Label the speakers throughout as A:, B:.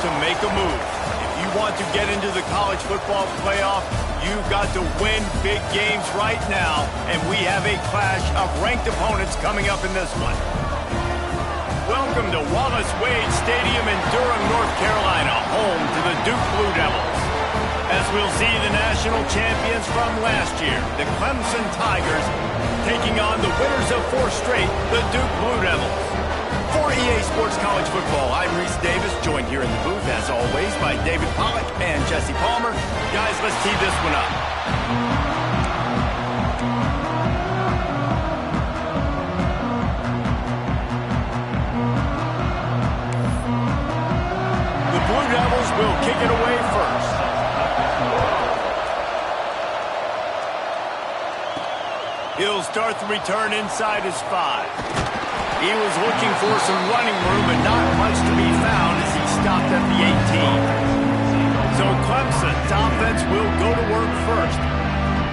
A: to make a move. If you want to get into the college football playoff, you've got to win big games right now, and we have a clash of ranked opponents coming up in this one. Welcome to Wallace Wade Stadium in Durham, North Carolina, home to the Duke Blue Devils. As we'll see the national champions from last year, the Clemson Tigers, taking on the winners of 4 straight, the Duke Blue Devils. For EA Sports College Football, I'm Reese Davis, joined here in the booth, as always, by David Pollack and Jesse Palmer. Guys, let's tee this one up. The Blue Devils will kick it away first. He'll start the return inside his 5. He was looking for some running room and not much to be found as he stopped at the 18. So Clemson's offense will go to work first.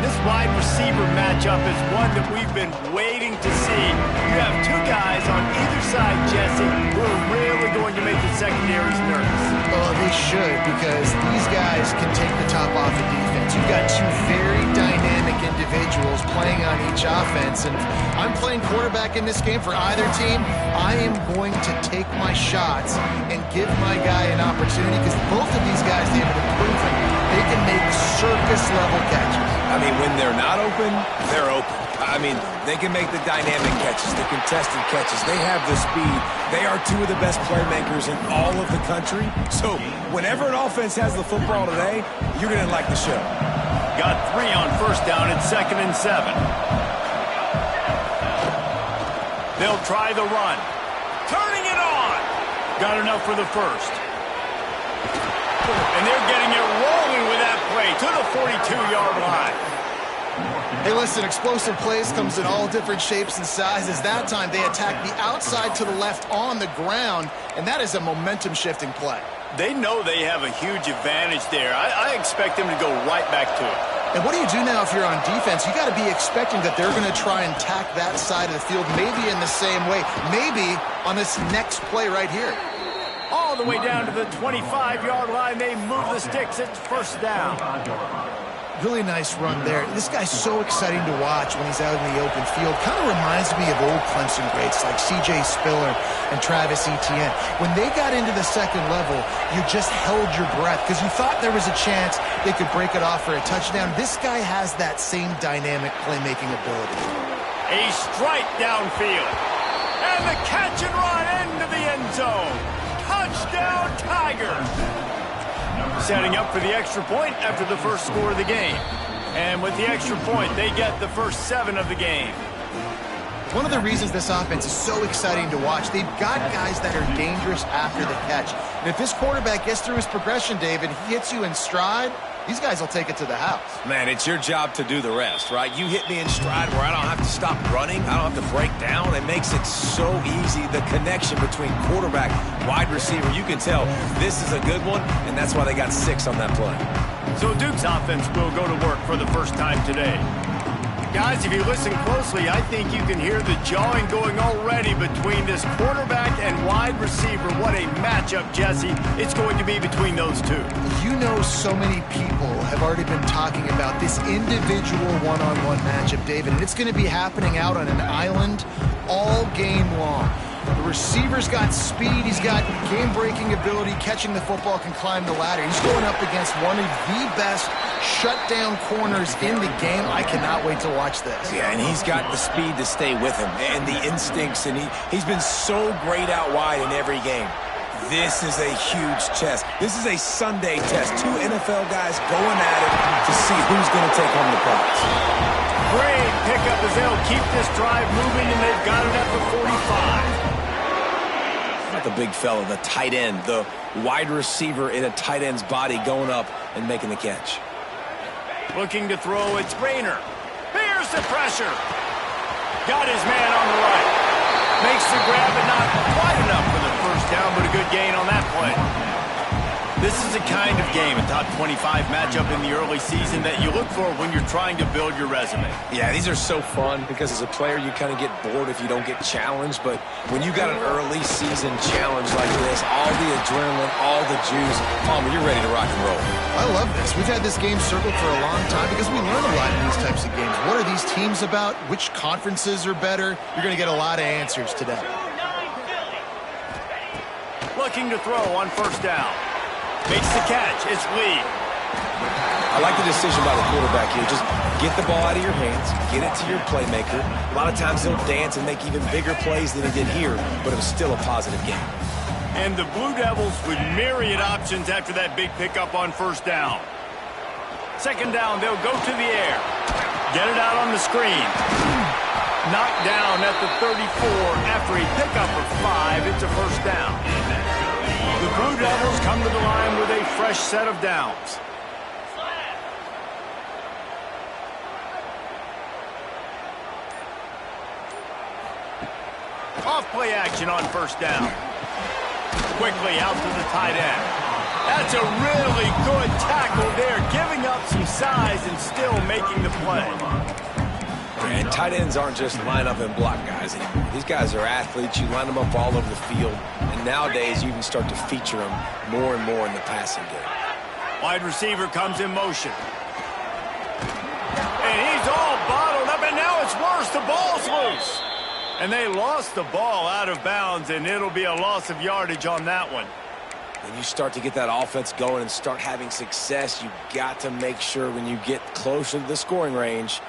A: This wide receiver matchup is one that we've been waiting to see. You have 2 guys on either side, Jesse, who are really going to make the secondaries nervous.
B: Well, they should, because these guys can take the top off the defense. You've got 2 very dynamic individuals playing on each offense, and I'm playing quarterback in this game for either team. I am going to take my shots and give my guy an opportunity, because both of these guys, David, have proven they can make circus-level catches.
C: I mean, when they're not open, they're open. I mean, they can make the dynamic catches, the contested catches. They have the speed. They are 2 of the best playmakers in all of the country. So whenever an offense has the football today, you're going to like the show.
A: Got 3 on first down at 2nd and 7. They'll try the run. Turning it on. Got enough for the first. And they're getting it rolling with that play to the 42-yard line.
B: Hey, listen, explosive plays comes in all different shapes and sizes. That time they attack the outside to the left on the ground, and that is a momentum-shifting play.
A: They know they have a huge advantage there. I expect them to go right back to it.
B: And what do you do now if you're on defense? You got to be expecting that they're going to try and tack that side of the field, maybe in the same way, maybe on this next play right here.
A: All the way down to the 25-yard line, they move the sticks. It's first down.
B: Really nice run there. This guy's so exciting to watch when he's out in the open field. Kind of reminds me of old Clemson greats like C.J. Spiller and Travis Etienne. When they got into the second level, you just held your breath because you thought there was a chance they could break it off for a touchdown. This guy has that same dynamic playmaking ability.
A: A strike downfield. And the catch and run into the end zone. Touchdown, Tigers! Setting up for the extra point after the first score of the game. And with the extra point, they get the first 7 of the game.
B: One of the reasons this offense is so exciting to watch, they've got guys that are dangerous after the catch. And if this quarterback gets through his progression, David, he hits you in stride, these guys will take it to the house.
C: Man, it's your job to do the rest, right? You hit me in stride where I don't have to stop running. I don't have to break down. It makes it so easy. The connection between quarterback, wide receiver, you can tell this is a good one, and that's why they got 6 on that play.
A: So Duke's offense will go to work for the first time today. Guys, if you listen closely, I think you can hear the jawing going already between this quarterback and wide receiver. What a matchup, Jesse, it's going to be between those 2.
B: You know, so many people have already been talking about this individual one-on-one matchup, David, and it's going to be happening out on an island all game long. The receiver's got speed, he's got game-breaking ability, catching the football, can climb the ladder. He's going up against one of the best shutdown corners in the game. I cannot wait to watch this.
C: Yeah, and he's got the speed to stay with him and the instincts, and he's been so great out wide in every game. This is a huge test. This is a Sunday test. 2 NFL guys going at it to see who's going to take home the prize.
A: Great pickup as they'll keep this drive moving, and they've got it at the 45.
C: Not the big fella, the tight end, the wide receiver in a tight end's body going up and making the catch.
A: Looking to throw, it's Rayner. Here's the pressure. Got his man on the right. Makes the grab, but not quite enough for the first down, but a good gain on that play. This is the kind of game, a top 25 matchup in the early season, that you look for when you're trying to build your resume.
C: Yeah, these are so fun because as a player, you kind of get bored if you don't get challenged. But when you got an early season challenge like this, all the adrenaline, all the juice, Palmer, you're ready to rock and roll.
B: I love this. We've had this game circled for a long time because we learn a lot in these types of games. What are these teams about? Which conferences are better? You're going to get a lot of answers today.
A: Looking to throw on first down. Makes the catch. It's Lee.
C: I like the decision by the quarterback here. Just get the ball out of your hands, get it to your playmaker. A lot of times he'll dance and make even bigger plays than he did here, but it was still a positive game.
A: And the Blue Devils with myriad options after that big pickup on first down. Second down, they'll go to the air. Get it out on the screen. Knocked down at the 34 after a pickup of 5. It's a first down. The Blue Devils come to the line with a fresh set of downs. Off play action on first down. Quickly out to the tight end. That's a really good tackle there, giving up some size and still making the play.
C: And tight ends aren't just line up and block guys anymore. These guys are athletes. You line them up all over the field. And nowadays, you can start to feature them more and more in the passing game.
A: Wide receiver comes in motion. And he's all bottled up, and now it's worse. The ball's loose. And they lost the ball out of bounds, and it'll be a loss of yardage on that one.
C: When you start to get that offense going and start having success, you got to make sure when you get closer to the scoring range,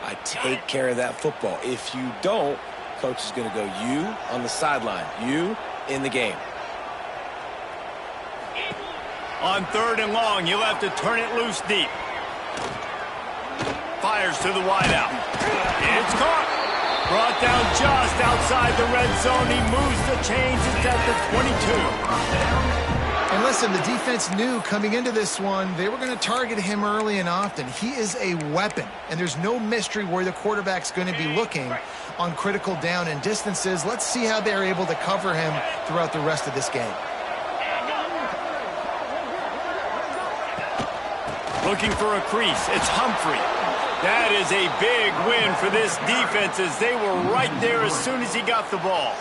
C: I take care of that football. If you don't, coach is going to go, you on the sideline, you in the game.
A: On third and long, you'll have to turn it loose deep. Fires to the wideout. It's caught. Brought down just outside the red zone. He moves the chains. It's at the 22.
B: And listen, the defense knew coming into this one, they were going to target him early and often. He is a weapon, and there's no mystery where the quarterback's going to be looking on critical down and distances. Let's see how they're able to cover him throughout the rest of this game.
A: Looking for a crease. It's Humphrey. That is a big win for this defense as they were right there as soon as he got the ball.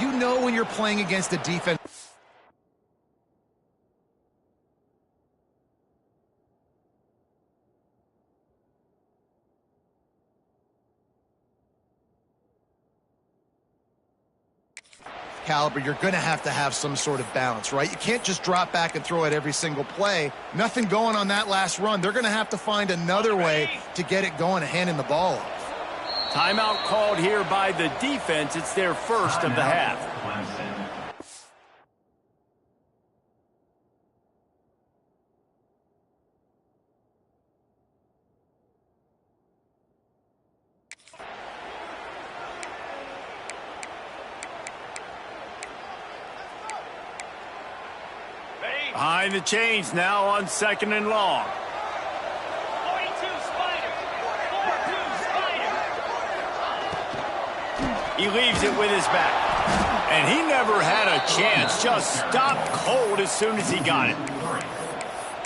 B: You know when you're playing against a defense. Caliber, you're going to have some sort of balance, right? You can't just drop back and throw it every single play. Nothing going on that last run. They're going to have to find another way to get it going and handing the ball off.
A: Timeout called here by the defense. It's their first of the half. Behind the chains now on second and long.
D: 42 Spider. 42 Spider.
A: He leaves it with his back. And he never had a chance. Just stopped cold as soon as he got it.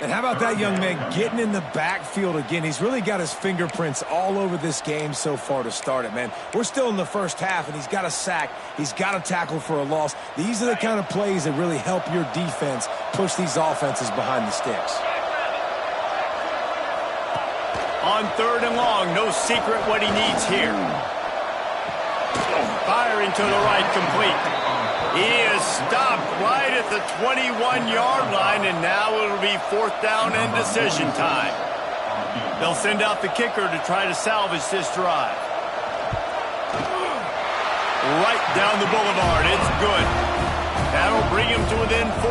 C: And how about that young man getting in the backfield again? He's really got his fingerprints all over this game so far to start it, man. We're still in the first half, and he's got a sack. He's got a tackle for a loss. These are the kind of plays that really help your defense push these offenses behind the sticks.
A: On third and long, no secret what he needs here. Firing to the right, complete. He is stopped right at the 21-yard line, and now it'll be fourth down and decision time. They'll send out the kicker to try to salvage this drive. Right down the boulevard. It's good. That'll bring him to within 4.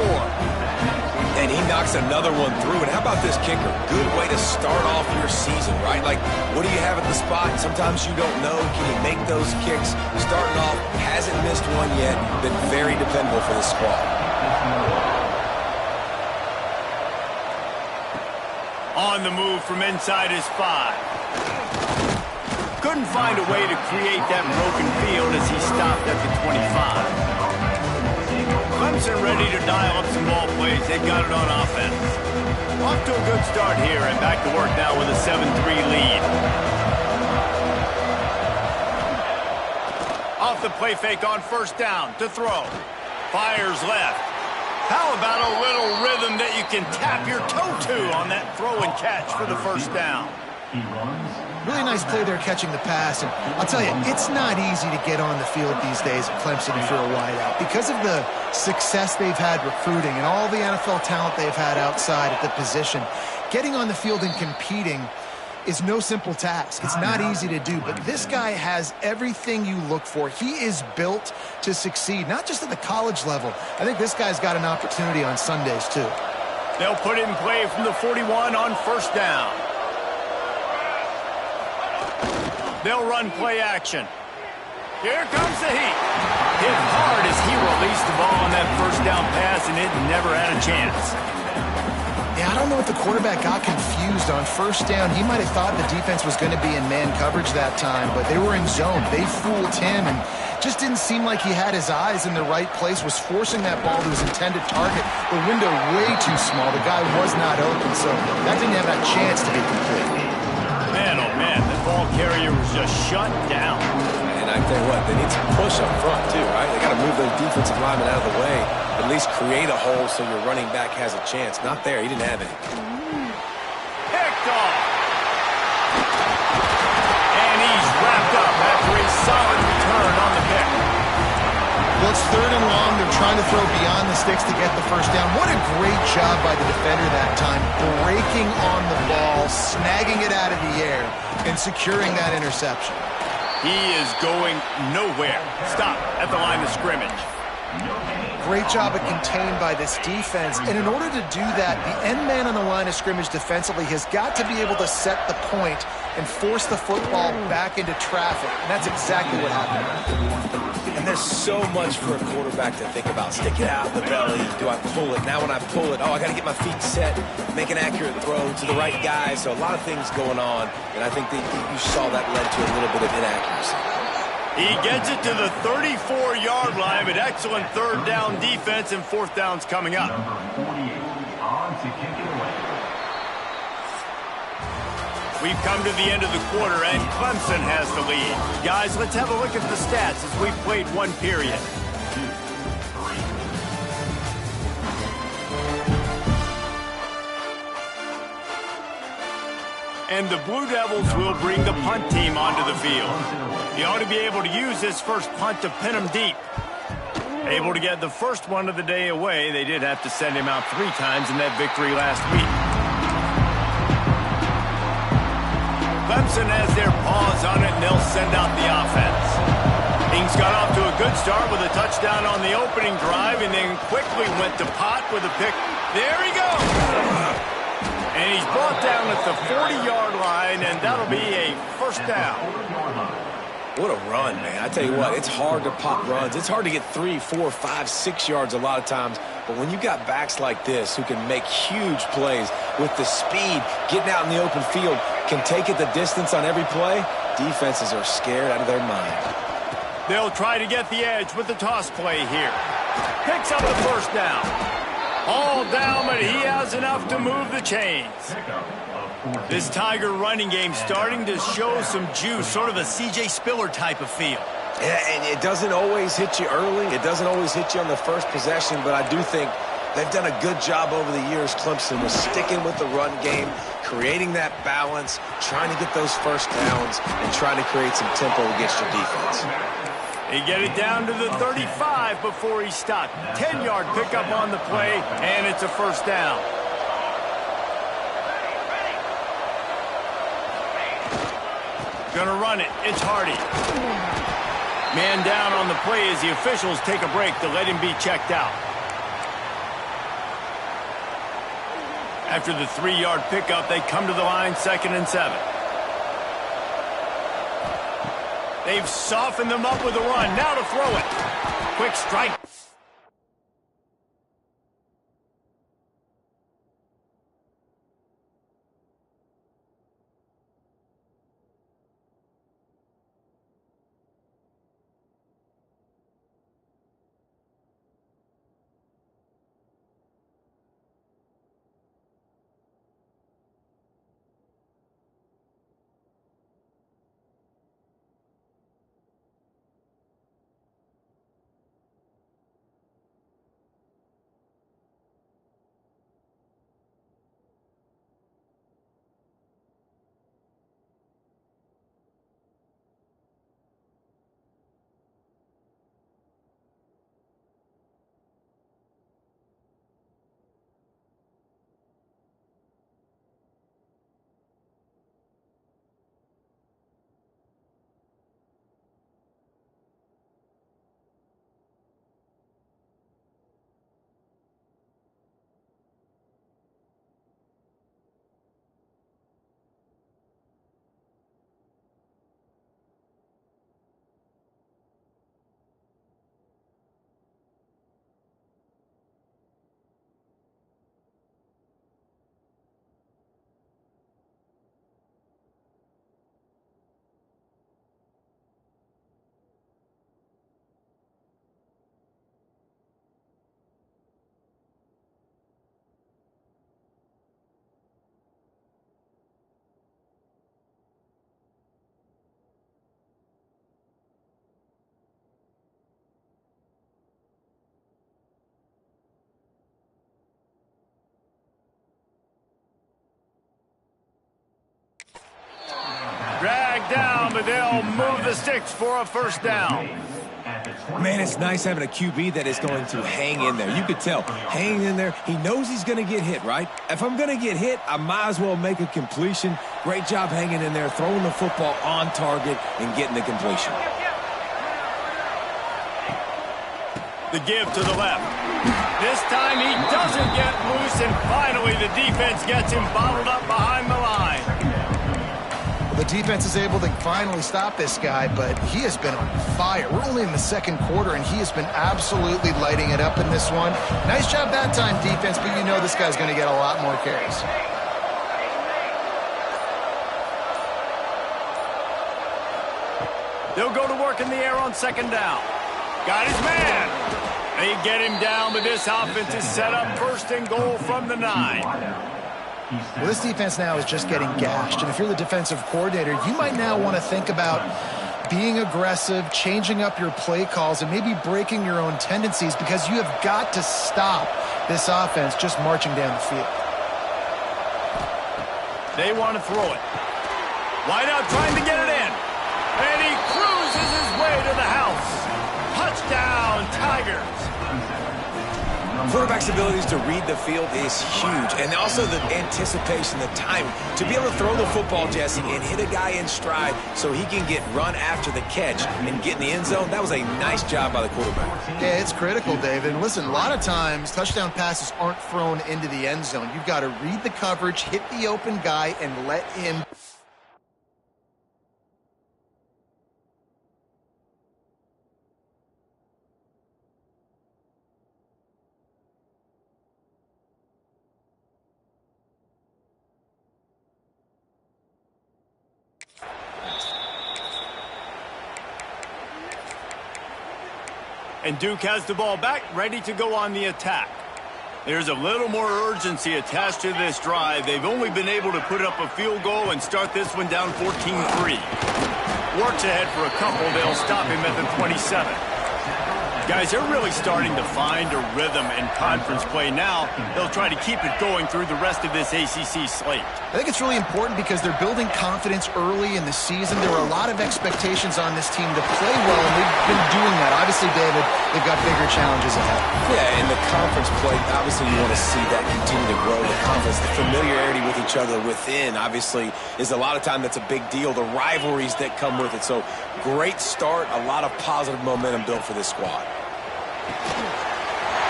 C: And he knocks another one through. And how about this kicker? Good way to start off your season, right? Like, what do you have at the spot? Sometimes you don't know. Can he make those kicks? Starting off, hasn't missed one yet. Been very dependable for this squad.
A: On the move from inside his 5. Couldn't find a way to create that broken field as he stopped at the 25. Clemson ready to dial up some ball plays. They've got it on offense. Off to a good start here and back to work now with a 7-3 lead. Off the play fake on first down to throw. Fires left. How about a little rhythm that you can tap your toe to on that throw and catch for the first down?
B: Really nice play there catching the pass. And I'll tell you, it's not easy to get on the field these days at Clemson if you're a wideout. Because of the success they've had recruiting and all the NFL talent they've had outside at the position, getting on the field and competing is no simple task. It's not easy to do, but this guy has everything you look for. He is built to succeed, not just at the college level. I think this guy's got an opportunity on Sundays, too.
A: They'll put it in play from the 41 on first down. They'll run play action. Here comes the heat. Hit hard as he released the ball on that first down pass, and it never had a chance.
B: Yeah, I don't know if the quarterback got confused on first down. He might have thought the defense was going to be in man coverage that time, but they were in zone. They fooled him and just didn't seem like he had his eyes in the right place, was forcing that ball to his intended target. The window way too small. The guy was not open, so that didn't have a chance to be complete.
A: Man, oh man, the ball carrier was just shut down.
C: And I tell you what, they need some push up front too, right? They got to move those defensive linemen out of the way. At least create a hole so your running back has a chance. Not there. He didn't have it.
A: Picked off. And he's wrapped up after a solid return on the pick.
B: Well, it's third and long. They're trying to throw beyond the sticks to get the first down. What a great job by the defender that time, breaking on the ball, snagging it out of the air, and securing that interception.
A: He is going nowhere. Stop at the line of scrimmage.
B: Great job at contained by this defense. And in order to do that, the end man on the line of scrimmage defensively has got to be able to set the point and force the football back into traffic. And that's exactly what happened.
C: And there's so much for a quarterback to think about. Stick it out the belly. Do I pull it? Now when I pull it, I got to get my feet set, make an accurate throw to the right guy. So a lot of things going on. And I think that you saw that led to a little bit of inaccuracy.
A: He gets it to the 34-yard line, but excellent third down defense, and fourth down's coming up. We've come to the end of the quarter, and Clemson has the lead. Guys, let's have a look at the stats as we've played one period. And the Blue Devils will bring the punt team onto the field. He ought to be able to use this first punt to pin him deep. Able to get the first one of the day away. They did have to send him out 3 times in that victory last week. Clemson has their paws on it, and they'll send out the offense. Ings got off to a good start with a touchdown on the opening drive, and then quickly went to Pott with a pick. There he goes! And he's brought down at the 40-yard line, and that'll be a first down.
C: What a run, man. I tell you what, it's hard to pop runs. It's hard to get 3, 4, 5, 6 yards a lot of times. But when you got backs like this who can make huge plays with the speed, getting out in the open field, can take it the distance on every play, defenses are scared out of their mind.
A: They'll try to get the edge with the toss play here. Picks up the first down. All down, but he has enough to move the chains. This Tiger running game starting to show some juice, sort of a C.J. Spiller type of feel.
C: Yeah, and it doesn't always hit you early. It doesn't always hit you on the first possession, but I do think they've done a good job over the years, Clemson, with sticking with the run game, creating that balance, trying to get those first downs, and trying to create some tempo against your defense.
A: They get it down to the 35 before he stopped. 10-yard pickup on the play, and it's a first down. Gonna run it. It's Hardy. Man down on the play as the officials take a break to let him be checked out. After the 3-yard pickup, they come to the line, 2nd and 7. They've softened them up with a run. Now to throw it. Quick strike. brought down, but they'll move the sticks for a first down.
C: Man, it's nice having a QB that is going to hang in there. You could tell, hanging in there, he knows he's going to get hit, right? If I'm going to get hit, I might as well make a completion. Great job hanging in there, throwing the football on target and getting the completion.
A: The give to the left. This time he doesn't get loose, and finally the defense gets him bottled up behind the line.
B: The defense is able to finally stop this guy, but he has been on fire. We're only in the second quarter, and he has been absolutely lighting it up in this one. Nice job that time, defense, but you know this guy's going to get a lot more carries.
A: They'll go to work in the air on second down. Got his man. They get him down, but this offense is set up first and goal from the 9.
B: Well, this defense now is just getting gashed, and if you're the defensive coordinator, you might now want to think about being aggressive, changing up your play calls, and maybe breaking your own tendencies, because you have got to stop this offense just marching down the field.
A: They want to throw it. Wide out trying to get it in, and he cruises his way to the house. Touchdown, Tigers.
C: Quarterback's abilities to read the field is huge, and also the anticipation, the time to be able to throw the football, Jesse, and hit a guy in stride so he can get run after the catch and get in the end zone. That was a nice job by the quarterback.
B: Yeah, it's critical, David. And listen, a lot of times touchdown passes aren't thrown into the end zone. You've got to read the coverage, hit the open guy, and let him...
A: And Duke has the ball back, ready to go on the attack. There's a little more urgency attached to this drive. They've only been able to put up a field goal and start this one down 14-3. Works ahead for a couple. They'll stop him at the 27. Guys, they're really starting to find a rhythm in conference play now. They'll try to keep it going through the rest of this ACC slate.
B: I think it's really important because they're building confidence early in the season. There were a lot of expectations on this team to play well, and they've been doing that. Obviously, David, they've got bigger challenges ahead.
C: Yeah, in the conference play, obviously you want to see that continue to grow. The confidence, the familiarity with each other within, obviously, is a lot of time that's a big deal. The rivalries that come with it. So, great start, a lot of positive momentum built for this squad.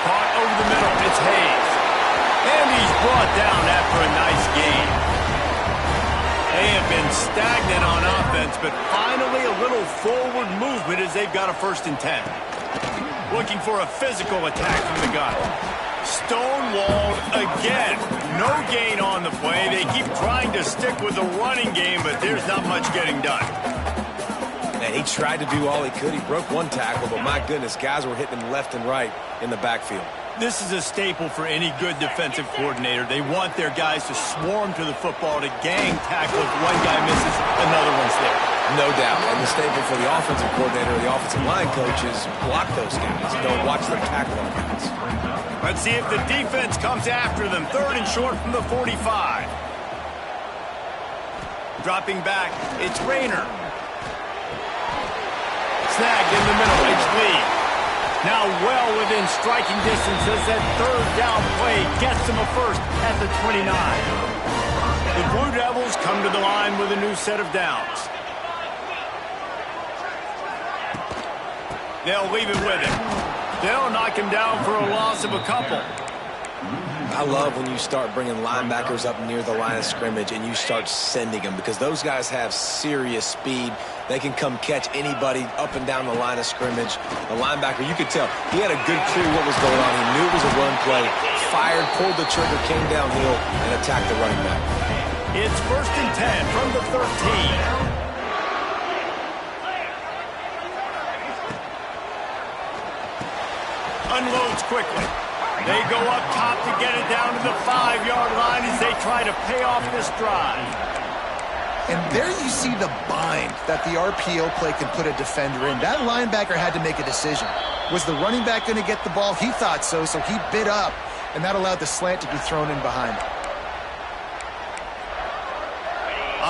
A: Caught over the middle, it's Hayes. And he's brought down after a nice gain. They have been stagnant on offense, but finally a little forward movement as they've got a 1st and 10. Looking for a physical attack from the gun. Stonewalled again. No gain on the play. They keep trying to stick with the running game, but there's not much getting done.
C: And he tried to do all he could. He broke one tackle, but my goodness, guys were hitting him left and right in the backfield.
A: This is a staple for any good defensive coordinator. They want their guys to swarm to the football, to gang tackle. If one guy misses, another one's there.
C: No doubt. And the staple for the offensive coordinator or the offensive line coach is block those guys. Don't watch them tackle them guys.
A: Let's see if the defense comes after them. 3rd and short from the 45. Dropping back, it's Rayner. Snagged in the middle, it's Lee. Now well within striking distance as that 3rd down play gets them a 1st at the 29. The Blue Devils come to the line with a new set of downs. They'll leave it with him. They'll knock him down for a loss of a couple.
C: I love when you start bringing linebackers up near the line of scrimmage and you start sending them, because those guys have serious speed. They can come catch anybody up and down the line of scrimmage. The linebacker, you could tell, he had a good clue what was going on. He knew it was a run play, fired, pulled the trigger, came downhill, and attacked the running back.
A: It's 1st and 10 from the 13. Unloads quickly. They go up top to get it down to the 5-yard line as they try to pay off this drive.
B: And there you see the bind that the RPO play can put a defender in. That linebacker had to make a decision. Was the running back going to get the ball? He thought so, so he bit up, and that allowed the slant to be thrown in behind him.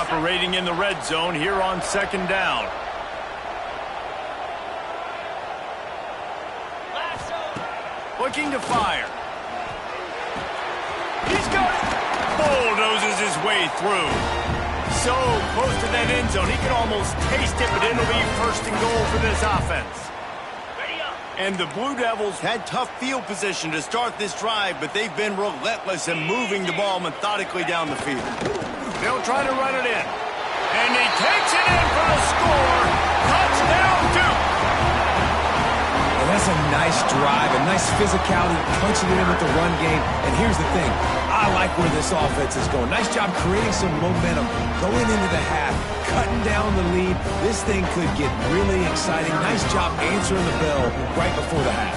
A: operating in the red zone here on second down. Looking to fire. He's got it. Bulldozes his way through. So close to that end zone, he can almost taste it, but it'll be first and goal for this offense. And the Blue Devils had tough field position to start this drive, but they've been relentless in moving the ball methodically down the field. They'll try to run it in. And he takes it in for the score. Touchdown, Duke.
C: And that's a nice drive, a nice physicality, punching it in with the run game. And here's the thing. I like where this offense is going. Nice job creating some momentum, going into the half, cutting down the lead. This thing could get really exciting. Nice job answering the bell right before the half.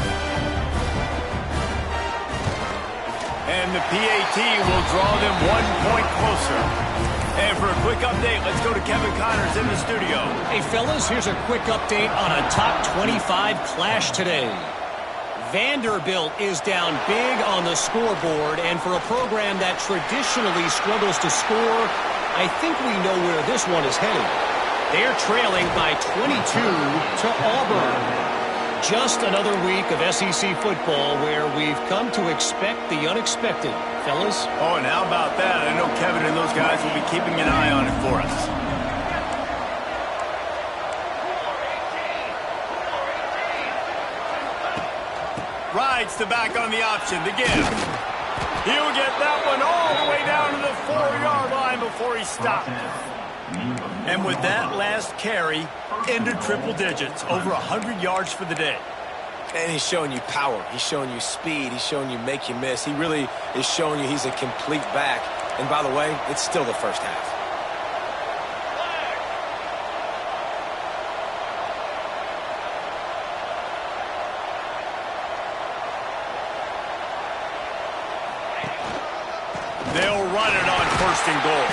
A: And the PAT will draw them 1 point closer. And for a quick update, let's go to Kevin Connors in the studio.
E: Hey, fellas, here's a quick update on a top 25 clash today. Vanderbilt is down big on the scoreboard, and for a program that traditionally struggles to score, I think we know where this one is headed. They're trailing by 22 to Auburn. Just another week of SEC football where we've come to expect the unexpected, fellas.
A: Oh, and how about that? I know Kevin and those guys will be keeping an eye on it for us. Rides the back on the option. The give. He'll get that one all the way down to the 4-yard line before he stopped. And with that last carry, into triple digits, over 100 yards for the day.
C: And he's showing you power. He's showing you speed. He's showing you make you miss. He really is showing you he's a complete back. And by the way, it's still the first half.
A: They'll run it on first and goal.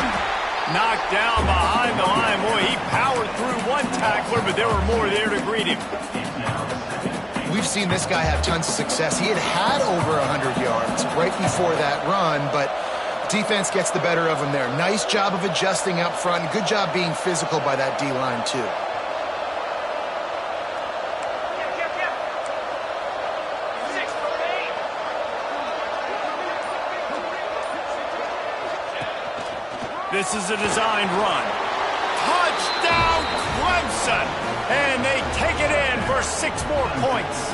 A: Knocked down behind the line. Boy, he powered through one tackler, but there were more there to greet him.
B: We've seen this guy have tons of success. He had over 100 yards right before that run, but defense gets the better of him there. Nice job of adjusting up front. Good job being physical by that D-line, too.
A: This is a designed run. Touchdown, Clemson! And they take it in for 6 more points.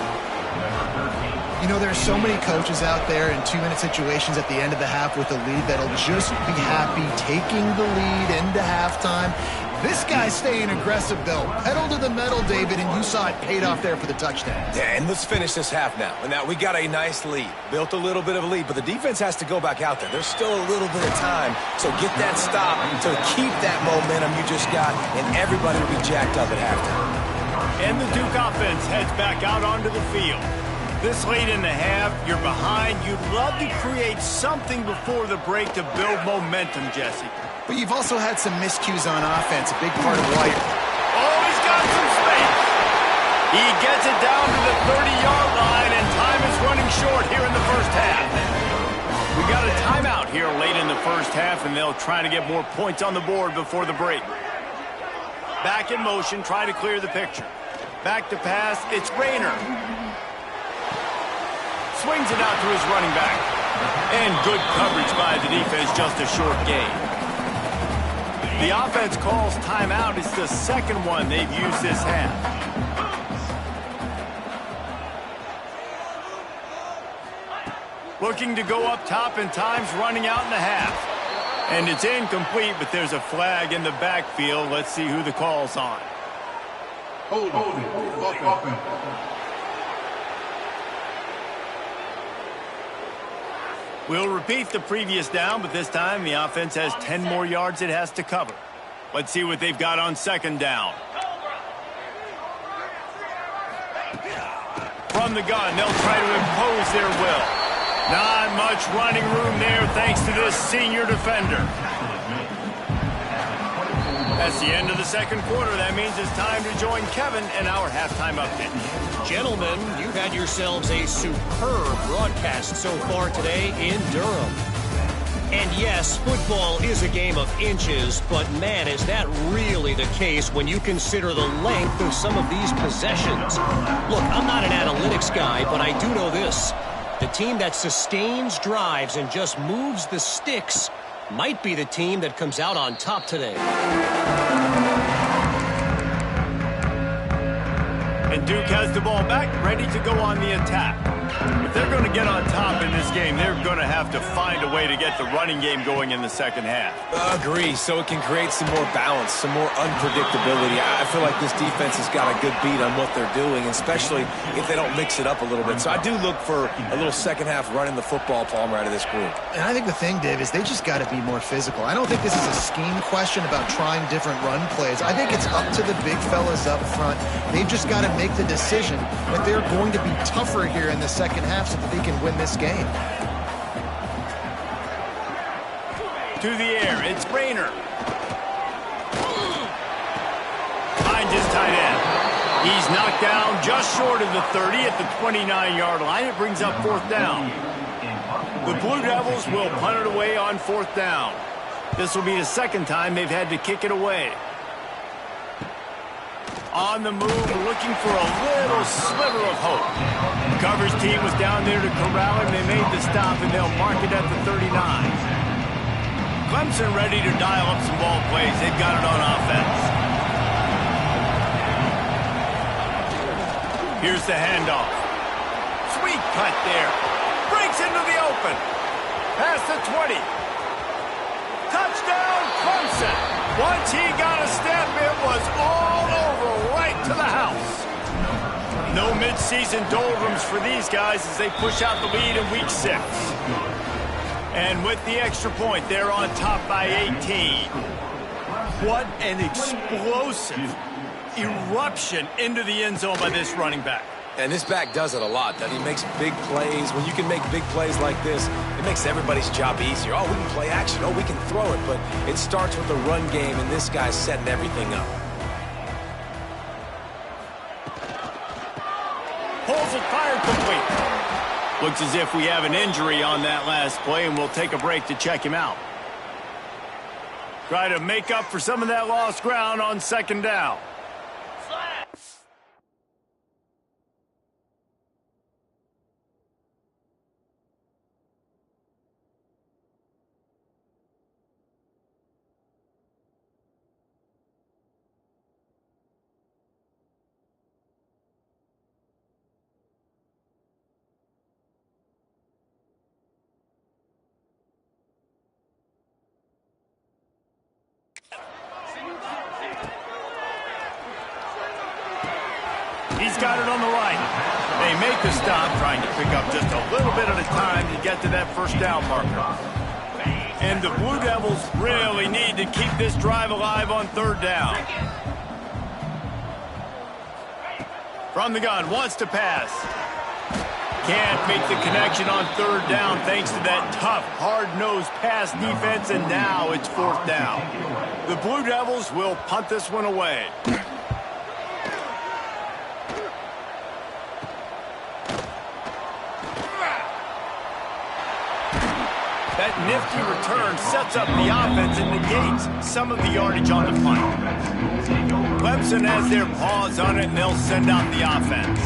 B: You know, there's so many coaches out there in 2-minute situations at the end of the half with a lead that'll just be happy taking the lead into halftime. This guy's staying aggressive, though. Pedal to the metal, David, and you saw it paid off there for the touchdown.
C: Yeah, and let's finish this half now. And now we got a nice lead. Built a little bit of a lead, but the defense has to go back out there. There's still a little bit of time. So get that stop to keep that momentum you just got, and everybody will be jacked up at halftime.
A: And the Duke offense heads back out onto the field. This late in the half, you're behind. You'd love to create something before the break to build momentum, Jesse.
B: But you've also had some miscues on offense, a big part of why.
A: Oh, he's got some space. He gets it down to the 30-yard line, and time is running short here in the first half. We got a timeout here late in the first half, and they'll try to get more points on the board before the break. Back in motion, try to clear the picture. Back to pass, it's Rayner. Swings it out to his running back. And good coverage by the defense, just a short gain. The offense calls timeout. It's the second one they've used this half. Looking to go up top, and time's running out in the half. And it's incomplete, but there's a flag in the backfield. Let's see who the call's on.
F: Hold it.
A: We'll repeat the previous down, but this time the offense has 10 more yards it has to cover. Let's see what they've got on second down. From the gun, they'll try to impose their will. Not much running room there thanks to this senior defender. That's the end of the second quarter. That means it's time to join Kevin in our halftime update.
E: Gentlemen, you've had yourselves a superb broadcast so far today in Durham. And yes, football is a game of inches, but man, is that really the case when you consider the length of some of these possessions. Look, I'm not an analytics guy, but I do know this. The team that sustains drives and just moves the sticks might be the team that comes out on top today.
A: And Duke has the ball back, ready to go on the attack. If they're going to get on top in this game, they're going to have to find a way to get the running game going in the second half.
C: Agree, so it can create some more balance, some more unpredictability. I feel like this defense has got a good beat on what they're doing, especially if they don't mix it up a little bit. So I do look for a little second half running the football, Palmer, out of this group.
B: And I think the thing, Dave, is they just got to be more physical. I don't think this is a scheme question about trying different run plays. I think it's up to the big fellas up front. They've just got to make the decision that they're going to be tougher here in the second half so that they can win this game.
A: To the air, it's Rayner. Finds his tight end. He's knocked down just short of the 30 at the 29-yard line. It brings up fourth down. The Blue Devils will punt it away on fourth down. This will be the second time they've had to kick it away. On the move, looking for a little sliver of hope. The coverage team was down there to corral him. They made the stop, and they'll mark it at the 39. Clemson ready to dial up some ball plays. They've got it on offense. Here's the handoff. Sweet cut there. Breaks into the open. Past the 20. Touchdown, Clemson. Once he got a step, it was all over, right to the house. No midseason doldrums for these guys as they push out the lead in week 6. And with the extra point, they're on top by 18. What an explosive eruption into the end zone by this running back.
C: And this back does it a lot. That he makes big plays. When you can make big plays like this, it makes everybody's job easier. Oh, we can play action. Oh, we can throw it. But it starts with the run game, and this guy's setting everything up.
A: Pulls it, fired complete. Looks as if we have an injury on that last play, and we'll take a break to check him out. Try to make up for some of that lost ground on second down. He's got it on the right. They make the stop, trying to pick up just a little bit at a time to get to that first down marker. And the Blue Devils really need to keep this drive alive on third down. From the gun, wants to pass. Can't make the connection on third down thanks to that tough, hard-nosed pass defense, and now it's fourth down. The Blue Devils will punt this one away. That nifty return sets up the offense and negates some of the yardage on the punt. Clemson has their paws on it, and they'll send out the offense.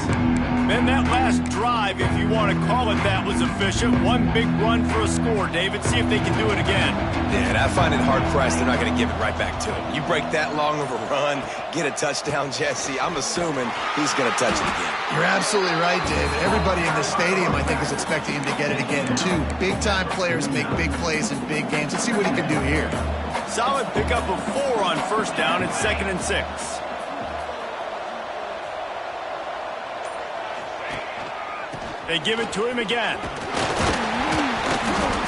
A: Then that last drive, if you want to call it that, was efficient. One big run for a score, David. See if they can do it again.
C: Yeah, and I find it hard-pressed they're not going to give it right back to him. You break that long of a run, get a touchdown, Jesse, I'm assuming he's going to touch it again.
B: You're absolutely right, David. Everybody in the stadium, I think, is expecting him to get it again, too. Big-time players make big plays in big games. Let's see what he can do here.
A: Solid pickup of 4 on first down. It's 2nd and 6. They give it to him again.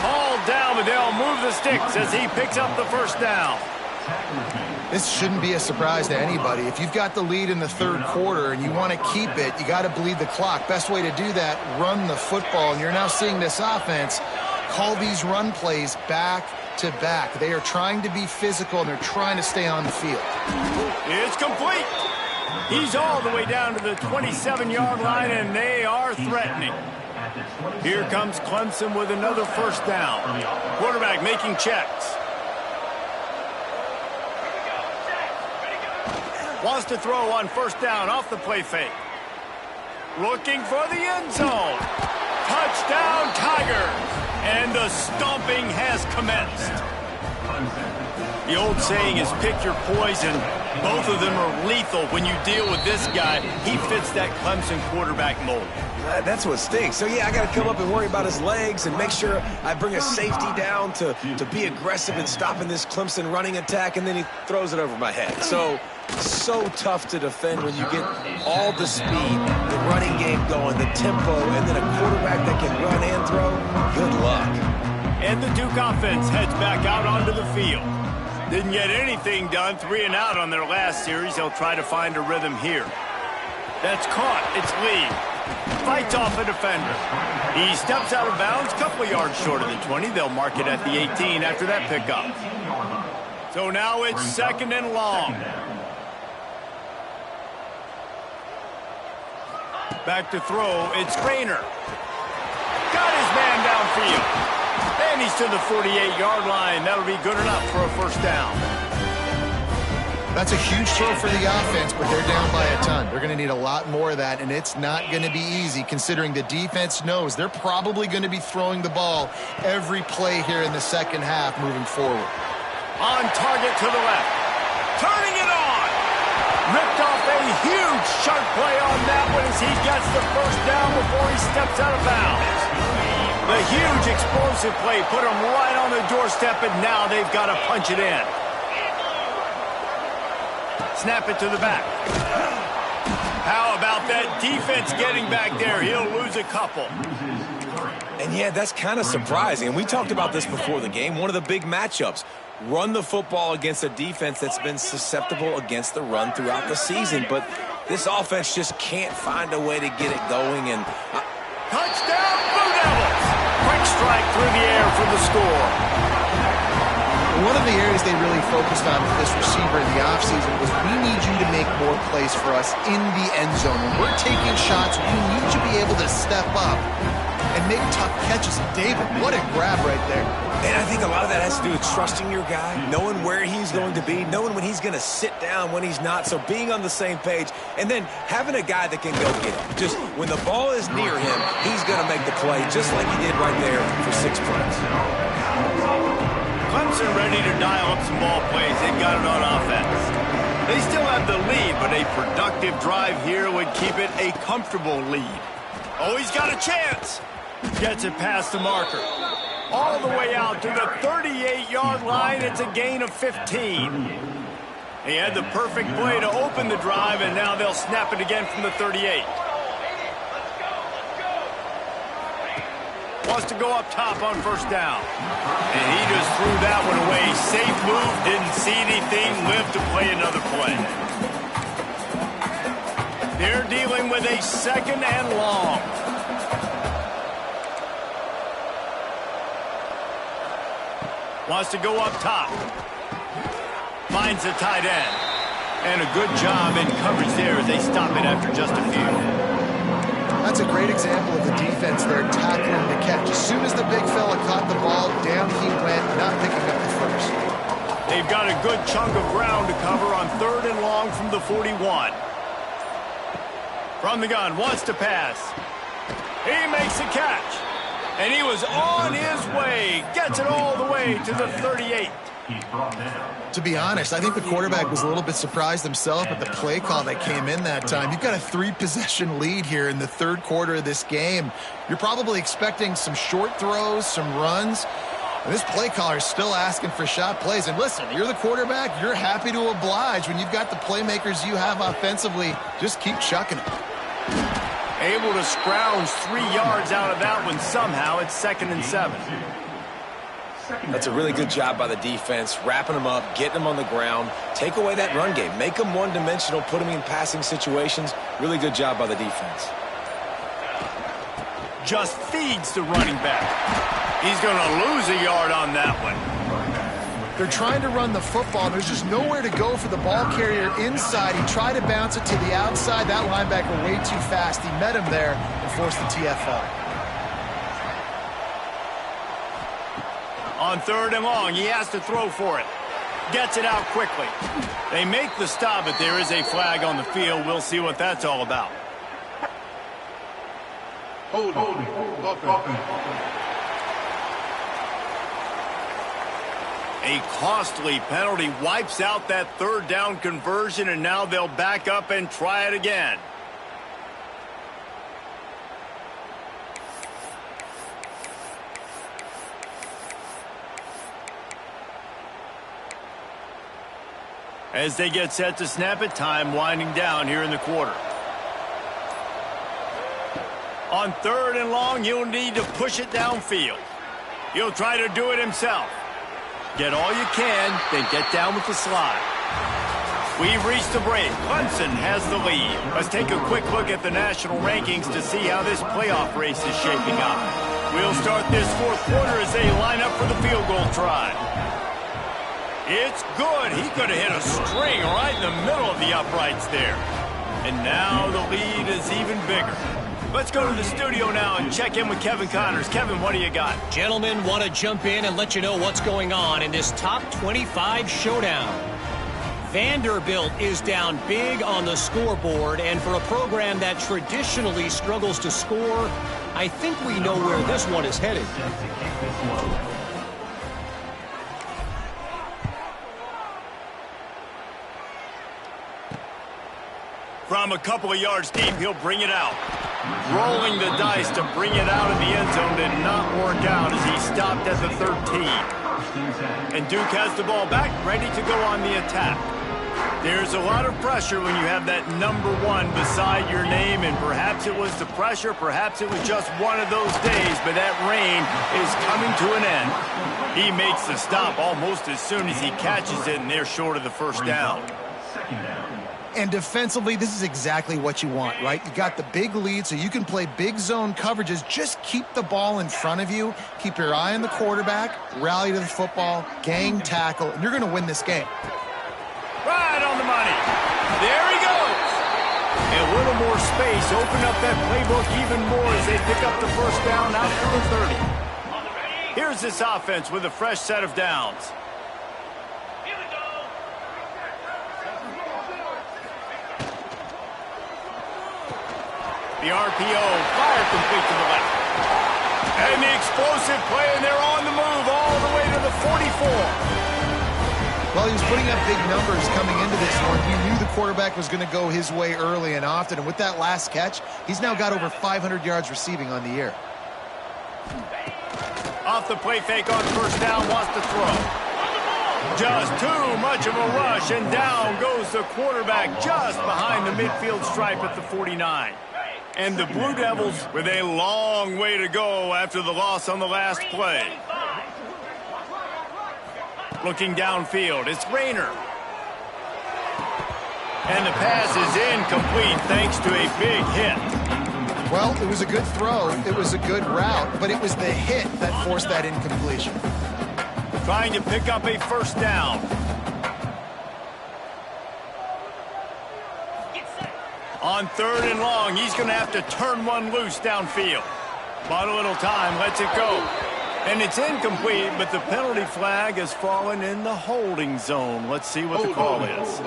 A: Hauled down, but they'll move the sticks as he picks up the first down.
B: This shouldn't be a surprise to anybody. If you've got the lead in the third quarter and you want to keep it, you got to bleed the clock. Best way to do that, run the football. And you're now seeing this offense call these run plays back to back. They are trying to be physical, and they're trying to stay on the field.
A: It's complete. He's all the way down to the 27-yard line, and they are threatening. Here comes Clemson with another first down. Quarterback making checks. Wants to throw on first down off the play fake. Looking for the end zone. Touchdown, Tigers. And the stomping has commenced. The old saying is pick your poison. Both of them are lethal when you deal with this guy. He fits that Clemson quarterback mold.
C: That's what stinks. So, yeah, I got to come up and worry about his legs and make sure I bring a safety down to be aggressive in stopping this Clemson running attack, and then he throws it over my head. So tough to defend when you get all the speed, the running game going, the tempo, and then a quarterback that can run and throw. Good luck.
A: And the Duke offense heads back out onto the field. Didn't get anything done, 3 and out on their last series. They'll try to find a rhythm here. That's caught. It's Lee. Fights off a defender. He steps out of bounds, couple yards short of the 20. They'll mark it at the 18 after that pickup. So now it's second and long. Back to throw. It's Rainer. Got his man downfield. And he's to the 48-yard line. That'll be good enough for a first down.
B: That's a huge throw for the offense, but they're down by a ton. They're going to need a lot more of that, and it's not going to be easy considering the defense knows they're probably going to be throwing the ball every play here in the second half moving forward.
A: On target to the left. Turning it on. Ripped off a huge sharp play on that one as he gets the first down before he steps out of bounds. The huge explosive play put him right on the doorstep, and now they've got to punch it in. Snap it to the back. How about that defense getting back there? He'll lose a couple.
C: And, yeah, that's kind of surprising. And we talked about this before the game. One of the big matchups. Run the football against a defense that's been susceptible against the run throughout the season. But this offense just can't find a way to get it going. And
A: touchdown, Blue Devils! Quick strike through the air for the score.
B: One of the areas they really focused on with this receiver in the offseason was we need you to make more plays for us in the end zone. When we're taking shots, we need you to be able to step up and make tough catches. David, what a grab right there.
C: And I think a lot of that has to do with trusting your guy, knowing where he's going to be, knowing when he's going to sit down, when he's not, so being on the same page, and then having a guy that can go get it. Just when the ball is near him, he's going to make the play, just like he did right there for 6 points.
A: Clemson ready to dial up some ball plays. They got it on offense. They still have the lead, but a productive drive here would keep it a comfortable lead. Oh, he's got a chance. Gets it past the marker. All the way out to the 38-yard line. It's a gain of 15. He had the perfect play to open the drive, and now they'll snap it again from the 38. Wants to go up top on first down. And he just threw that one away. Safe move, didn't see anything, lived to play another play. They're dealing with a second and long. Wants to go up top. Finds the tight end. And a good job in coverage there as they stop it after just a few.
B: That's a great example of the defense there tackling the catch. As soon as the big fella caught the ball, down he went, not picking up the first.
A: They've got a good chunk of ground to cover on third and long from the 41. From the gun, wants to pass. He makes the catch. And he was on his way. Gets it all the way to the 38.
B: To be honest, I think the quarterback was a little bit surprised himself at the play call that came in that time. You've got a 3-possession lead here in the third quarter of this game. You're probably expecting some short throws, some runs. And this play caller is still asking for shot plays. And listen, you're the quarterback. You're happy to oblige when you've got the playmakers you have offensively. Just keep chucking it.
A: Able to scrounge 3 yards out of that one somehow. It's 2nd and 7.
C: That's a really good job by the defense, wrapping them up, getting them on the ground, take away that run game, make them one-dimensional, put them in passing situations. Really good job by the defense.
A: Just feeds the running back. He's going to lose a yard on that one.
B: They're trying to run the football. There's just nowhere to go for the ball carrier inside. He tried to bounce it to the outside. That linebacker way too fast. He met him there and forced the TFL.
A: On 3rd and long, he has to throw for it. Gets it out quickly. They make the stop, but there is a flag on the field. We'll see what that's all about.
F: Holding. Offense.
A: A costly penalty wipes out that 3rd down conversion, and now they'll back up and try it again. As they get set to snap it, time winding down here in the quarter. On 3rd and long, you'll need to push it downfield. He'll try to do it himself. Get all you can, then get down with the slide. We've reached the break. Clemson has the lead. Let's take a quick look at the national rankings to see how this playoff race is shaping up. We'll start this 4th quarter as they line up for the field goal try. It's good. He could have hit a string right in the middle of the uprights there. And now the lead is even bigger. Let's go to the studio now and check in with Kevin Connors. Kevin, what do you got?
E: Gentlemen, want to jump in and let you know what's going on in this top 25 showdown. Vanderbilt is down big on the scoreboard, and for a program that traditionally struggles to score, I think we know where this one is headed.
A: From a couple of yards deep, he'll bring it out. Rolling the dice to bring it out of the end zone did not work out as he stopped at the 13. And Duke has the ball back, ready to go on the attack. There's a lot of pressure when you have that number 1 beside your name, and perhaps it was the pressure, perhaps it was just one of those days, but that rain is coming to an end. He makes the stop almost as soon as he catches it, and they're short of the 1st down.
B: And defensively, this is exactly what you want, right? You got the big lead, so you can play big zone coverages. Just keep the ball in front of you. Keep your eye on the quarterback. Rally to the football. Gang tackle. And you're going to win this game.
A: Right on the money. There he goes. A little more space. Open up that playbook even more as they pick up the 1st down out to the 30. Here's this offense with a fresh set of downs. The RPO, fire complete to the left. And the explosive play, and they're on the move all the way to the 44.
B: Well, he was putting up big numbers coming into this one. He knew the quarterback was going to go his way early and often, and with that last catch, he's now got over 500 yards receiving on the year.
A: Off the play fake on 1st down, wants to throw. Just too much of a rush, and down goes the quarterback just behind the midfield stripe at the 49. And the Blue Devils with a long way to go after the loss on the last play. Looking downfield, it's Rayner. And the pass is incomplete thanks to a big hit.
B: Well, it was a good throw. It was a good route, but it was the hit that forced that incompletion.
A: Trying to pick up a 1st down. On 3rd and long, he's going to have to turn one loose downfield. Bought a little time, lets it go. And it's incomplete, but the penalty flag has fallen in the holding zone. Let's see what the call is.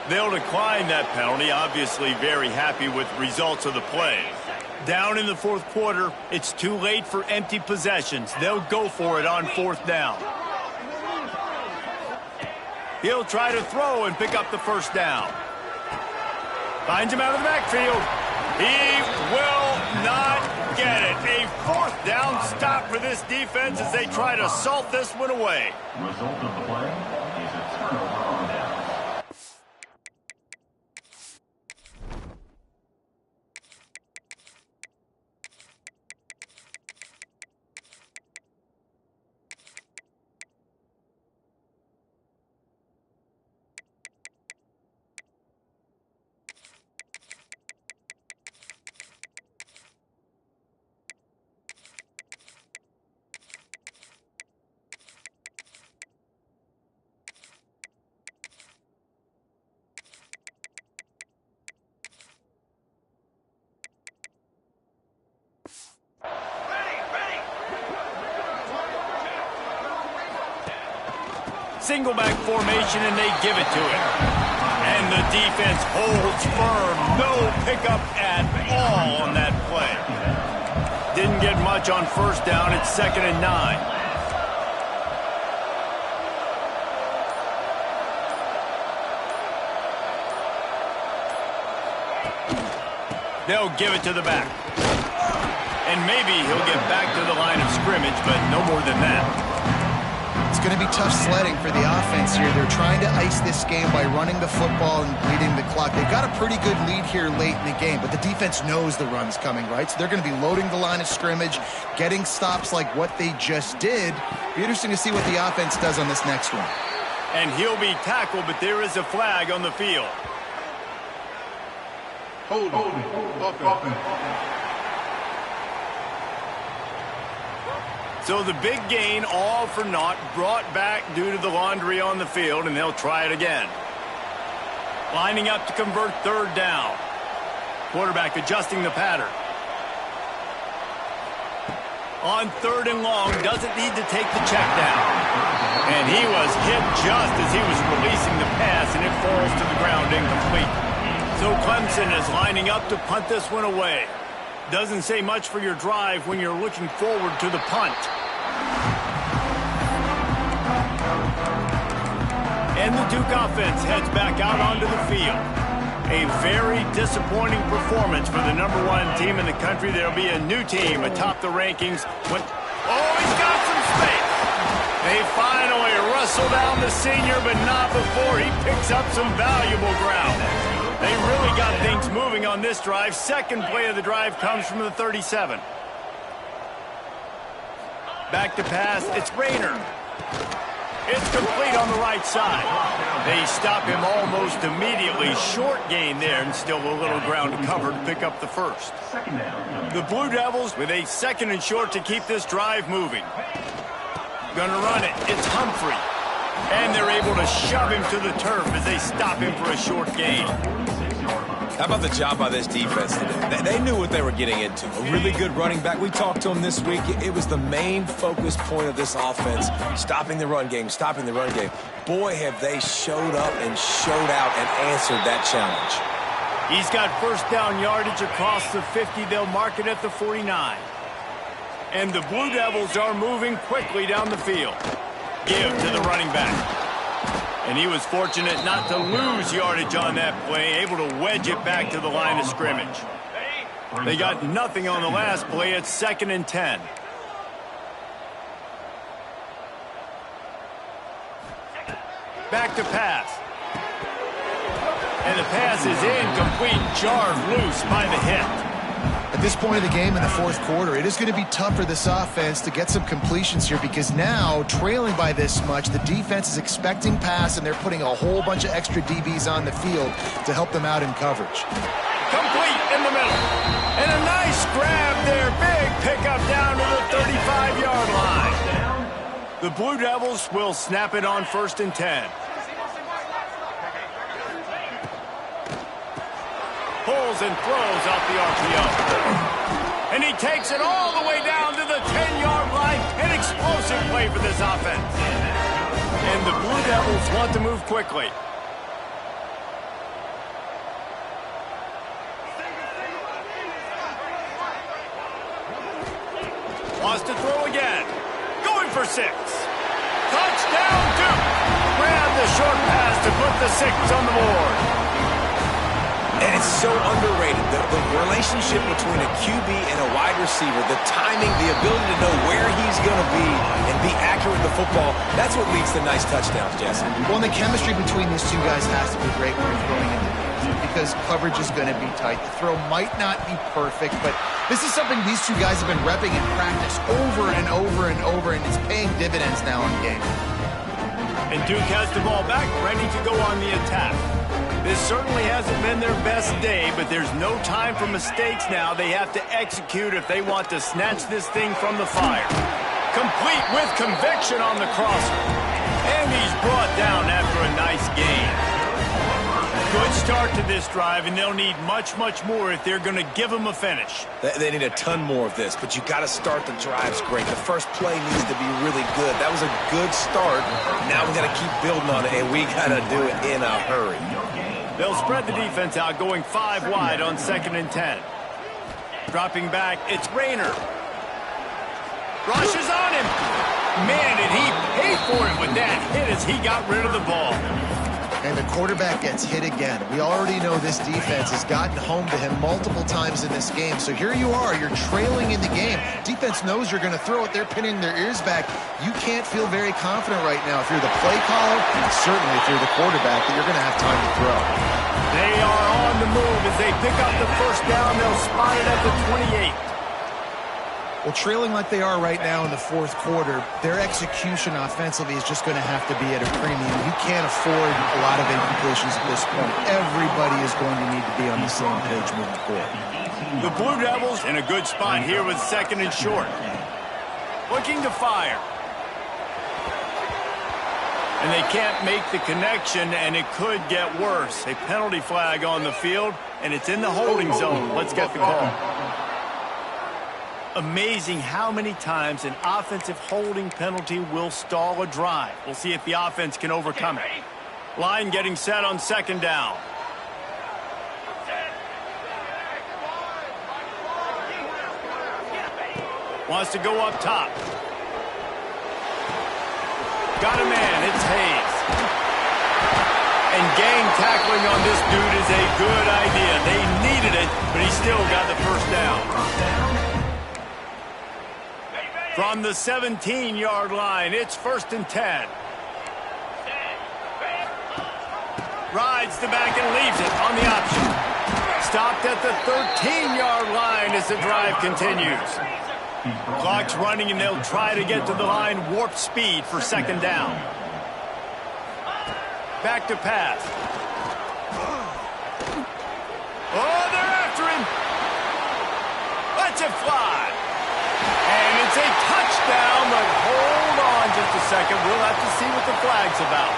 A: They'll decline that penalty, obviously very happy with results of the play. Down in the 4th quarter, it's too late for empty possessions. They'll go for it on 4th down. He'll try to throw and pick up the 1st down. Finds him out of the backfield. He will not get it. A 4th down stop for this defense as they try to salt this one away.
G: Result of the play is a turnover on down.
A: single back formation, and they give it to him. And the defense holds firm. No pickup at all on that play. Didn't get much on first down. It's 2nd and 9. They'll give it to the back. And maybe he'll get back to the line of scrimmage, but no more than that.
B: It's going to be tough sledding for the offense here. They're trying to ice this game by running the football and bleeding the clock. They've got a pretty good lead here late in the game, but the defense knows the run's coming, right? So they're going to be loading the line of scrimmage, getting stops like what they just did. Be interesting to see what the offense does on this next one.
A: And he'll be tackled, but there is a flag on the field.
F: Hold offense.
A: So the big gain, all for naught, brought back due to the laundry on the field, and they'll try it again. Lining up to convert 3rd down. Quarterback adjusting the pattern. On 3rd and long, doesn't need to take the check down. And he was hit just as he was releasing the pass, and it falls to the ground incomplete. So Clemson is lining up to punt this one away. Doesn't say much for your drive when you're looking forward to the punt. And the Duke offense heads back out onto the field. A very disappointing performance for the #1 team in the country. There'll be a new team atop the rankings. Oh, he's got some space. They finally wrestle down the senior, but not before he picks up some valuable ground. They really got things moving on this drive. Second play of the drive comes from the 37. Back to pass. It's Rayner. It's complete on the right side. They stop him almost immediately. Short gain there, and still a little ground to cover to pick up the first. The Blue Devils with a 2nd and short to keep this drive moving. Gonna run it. It's Humphrey. And they're able to shove him to the turf as they stop him for a short gain.
C: How about the job by this defense today? They knew what they were getting into. A really good running back. We talked to him this week. It was the main focus point of this offense, stopping the run game, stopping the run game. Boy, have they showed up and showed out and answered that challenge.
A: He's got first down yardage across the 50. They'll mark it at the 49. And the Blue Devils are moving quickly down the field. Give to the running back. And he was fortunate not to lose yardage on that play, able to wedge it back to the line of scrimmage. They got nothing on the last play. It's 2nd and 10. Back to pass. And the pass is incomplete, jarred loose by the hit.
B: At this point of the game in the 4th quarter, it is going to be tough for this offense to get some completions here because now, trailing by this much, the defense is expecting pass, and they're putting a whole bunch of extra DBs on the field to help them out in coverage.
A: Complete in the middle. And a nice grab there. Big pickup down to the 35-yard line. The Blue Devils will snap it on 1st and 10. Pulls and throws out the RPO. And he takes it all the way down to the 10-yard line. An explosive play for this offense. And the Blue Devils want to move quickly. Wants to throw again. Going for 6. Touchdown, Duke. Grab the short pass to put the 6 on the board.
C: And it's so underrated. The relationship between a QB and a wide receiver, the timing, the ability to know where he's going to be and be accurate with the football, that's what leads to nice touchdowns, Jesse.
B: Well, and the chemistry between these two guys has to be great when you're throwing into the because coverage is going to be tight. The throw might not be perfect, but this is something these two guys have been repping in practice over and over and over, and it's paying dividends now in game.
A: And Duke has the ball back, ready to go on the attack. This certainly hasn't been their best day, but there's no time for mistakes now. They have to execute if they want to snatch this thing from the fire. Complete with conviction on the crosser. And he's brought down after a nice gain. Good start to this drive, and they'll need much, much more if they're going to give them a finish.
C: They need a ton more of this, but you got to start the drives great. The first play needs to be really good. That was a good start. Now we got to keep building on it, and we got to do it in a hurry.
A: They'll spread the defense out, going 5 wide on 2nd and 10. Dropping back, it's Rayner. Rushes on him. Man, did he pay for it with that hit as he got rid of the ball.
B: And the quarterback gets hit again. We already know this defense has gotten home to him multiple times in this game. So here you are, you're trailing in the game. Defense knows you're going to throw it. They're pinning their ears back. You can't feel very confident right now if you're the play caller, and certainly if you're the quarterback, that you're going to have time to throw.
A: They are on the move as they pick up the first down. They'll spot it at the 28.
B: Well, trailing like they are right now in the 4th quarter, their execution offensively is just going to have to be at a premium. You can't afford a lot of incompletions at this point. Everybody is going to need to be on the same page moving forward.
A: The Blue Devils in a good spot here with 2nd and short. Looking to fire. And they can't make the connection, and it could get worse. A penalty flag on the field, and it's in the holding zone. Let's get the call. Amazing how many times an offensive holding penalty will stall a drive. We'll see if the offense can overcome it. Line getting set on 2nd down. Wants to go up top. Got a man, it's Hayes. And gang tackling on this dude is a good idea. They needed it, but he still got the first down. From the 17-yard line, it's 1st and 10. Rides the back and leaves it on the option. Stopped at the 13-yard line as the drive continues. Clock's running, and they'll try to get to the line warp speed for 2nd down. Back to pass. Oh, they're after him. Lets it fly. And it's a touchdown, but hold on just a second. We'll have to see what the flag's about.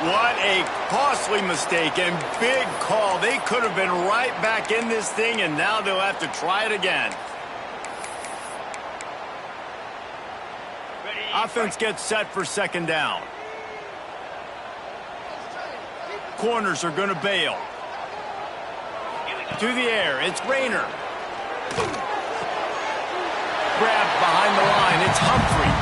A: What a costly mistake and big call. They could have been right back in this thing, and now they'll have to try it again. Offense gets set for 2nd down. Corners are going to bail. To the air, it's Rayner. Grabbed behind the line, it's Humphrey.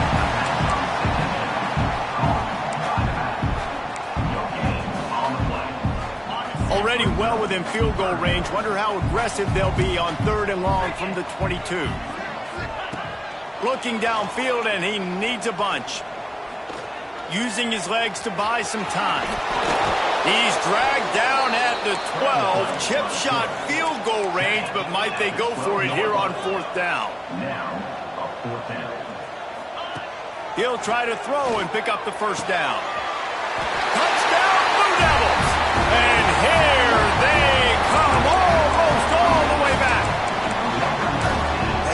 A: Already well within field goal range. Wonder how aggressive they'll be on 3rd and long from the 22. Looking downfield, and he needs a bunch. Using his legs to buy some time. He's dragged down at the 12. Chip shot field goal range, but might they go for it here on 4th down? He'll try to throw and pick up the first down. Touchdown, Blue Devils! And here they come, almost all the way back.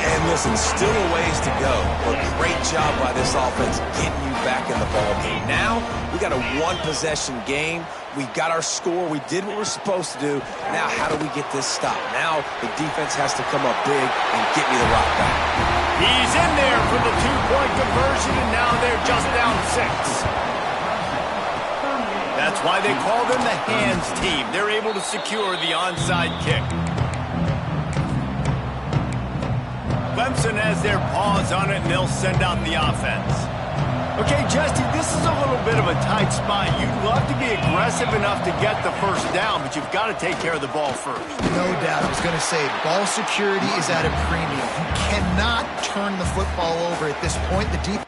C: And listen, still a ways to go, but great job by this offense getting you back in the ball game. Now, we got a 1-possession game. We got our score. We did what we're supposed to do. Now, how do we get this stopped? Now, the defense has to come up big and get me the rock back.
A: He's in there for the 2-point conversion, and now they're just down 6. That's why they call them the hands team. They're able to secure the onside kick. Clemson has their paws on it, and they'll send out the offense. Okay, Justy, this is a little bit of a tight spot. You'd love to be aggressive enough to get the first down, but you've got to take care of the ball first.
B: No doubt. I was going to say, ball security is at a premium. You cannot turn the football over at this point. The defense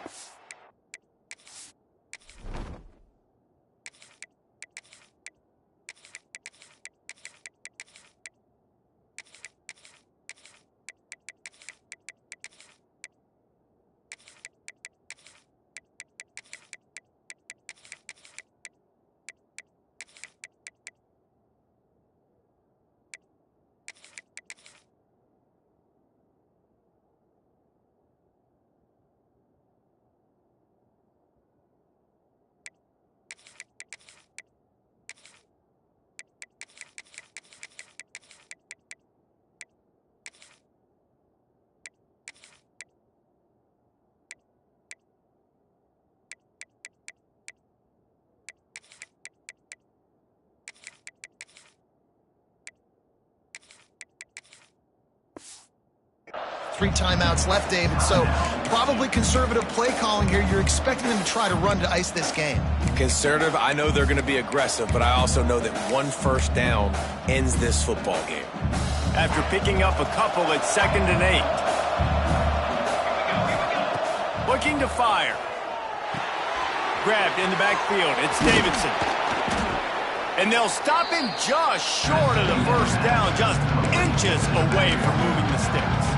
B: 3 timeouts left, David. So probably conservative play calling here. You're expecting them to try to run to ice this game.
C: Conservative, I know they're going to be aggressive, but I also know that 1 first down ends this football game.
A: After picking up a couple, it's 2nd and 8. Looking to fire. Grabbed in the backfield. It's Davidson. And they'll stop him just short of the first down, just inches away from moving the sticks.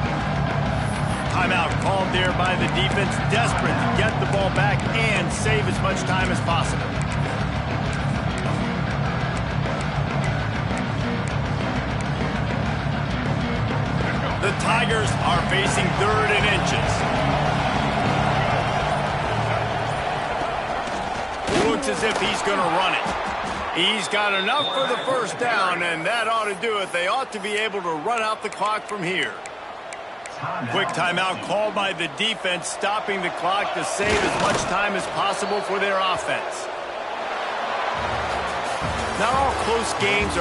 A: Timeout called there by the defense, desperate to get the ball back and save as much time as possible. The Tigers are facing 3rd and inches. Looks as if he's going to run it. He's got enough for the first down, and that ought to do it. They ought to be able to run out the clock from here. Quick timeout called by the defense, stopping the clock to save as much time as possible for their offense. Not all close games